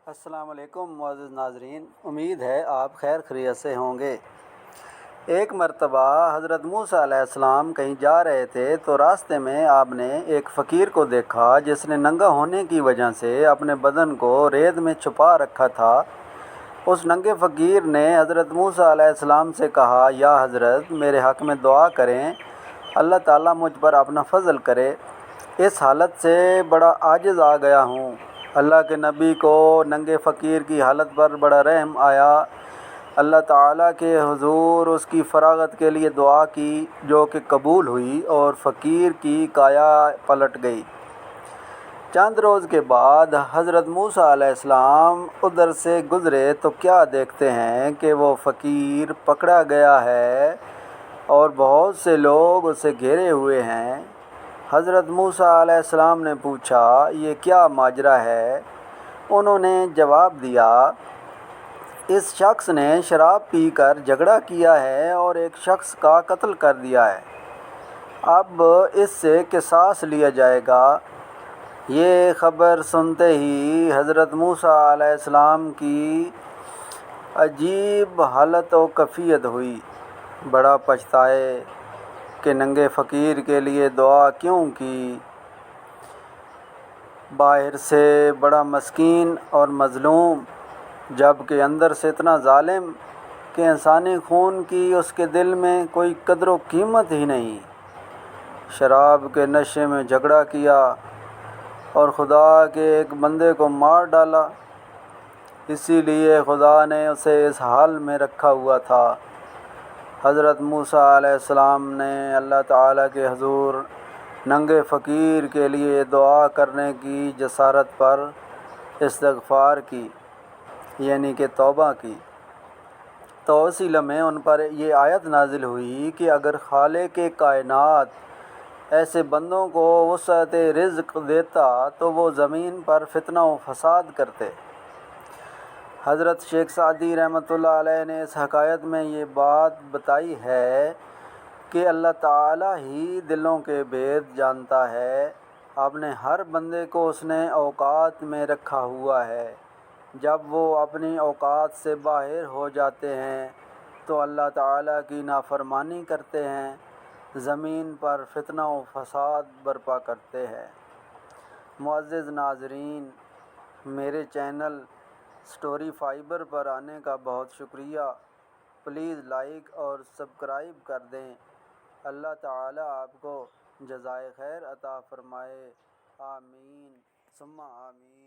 السلام علیکم معزز ناظرین، امید ہے آپ خیر خیریت سے ہوں گے۔ ایک مرتبہ حضرت موسیٰ علیہ السلام کہیں جا رہے تھے تو راستے میں آپ نے ایک فقیر کو دیکھا جس نے ننگا ہونے کی وجہ سے اپنے بدن کو ریت میں چھپا رکھا تھا۔ اس ننگے فقیر نے حضرت موسیٰ علیہ السلام سے کہا، یا حضرت میرے حق میں دعا کریں، اللہ تعالیٰ مجھ پر اپنا فضل کرے، اس حالت سے بڑا عاجز آ گیا ہوں۔ اللہ کے نبی کو ننگے فقیر کی حالت پر بڑا رحم آیا۔ اللہ تعالیٰ کے حضور اس کی فراغت کے لیے دعا کی جو کہ قبول ہوئی اور فقیر کی کایا پلٹ گئی۔ چند روز کے بعد حضرت موسیٰ علیہ السلام ادھر سے گزرے تو کیا دیکھتے ہیں کہ وہ فقیر پکڑا گیا ہے اور بہت سے لوگ اسے گھیرے ہوئے ہیں۔ حضرت موسیٰ علیہ السلام نے پوچھا، یہ کیا ماجرا ہے؟ انہوں نے جواب دیا، اس شخص نے شراب پی کر جھگڑا کیا ہے اور ایک شخص کا قتل کر دیا ہے، اب اس سے قصاص لیا جائے گا۔ یہ خبر سنتے ہی حضرت موسیٰ علیہ السلام کی عجیب حالت و کیفیت ہوئی، بڑا پچھتائے کہ ننگے فقیر کے لیے دعا کیوں کی۔ باہر سے بڑا مسکین اور مظلوم، جب کہ اندر سے اتنا ظالم کہ انسانی خون کی اس کے دل میں کوئی قدر و قیمت ہی نہیں۔ شراب کے نشے میں جھگڑا کیا اور خدا کے ایک بندے کو مار ڈالا، اسی لیے خدا نے اسے اس حال میں رکھا ہوا تھا۔ حضرت موسیٰ علیہ السلام نے اللہ تعالیٰ کے حضور ننگے فقیر کے لیے دعا کرنے کی جسارت پر استغفار کی، یعنی کہ توبہ کی، تو اسی لمحے ان پر یہ آیت نازل ہوئی کہ اگر خالق کائنات ایسے بندوں کو وسعت رزق دیتا تو وہ زمین پر فتنہ و فساد کرتے۔ حضرت شیخ سعدی رحمۃ اللہ علیہ نے اس حکایت میں یہ بات بتائی ہے کہ اللہ تعالیٰ ہی دلوں کے بھید جانتا ہے، اپنے ہر بندے کو اس نے اوقات میں رکھا ہوا ہے، جب وہ اپنی اوقات سے باہر ہو جاتے ہیں تو اللہ تعالیٰ کی نافرمانی کرتے ہیں، زمین پر فتنہ و فساد برپا کرتے ہیں۔ معزز ناظرین، میرے چینل سٹوری فائبر پر آنے کا بہت شکریہ۔ پلیز لائک اور سبسکرائب کر دیں۔ اللہ تعالیٰ آپ کو جزائے خیر عطا فرمائے۔ آمین ثم آمین۔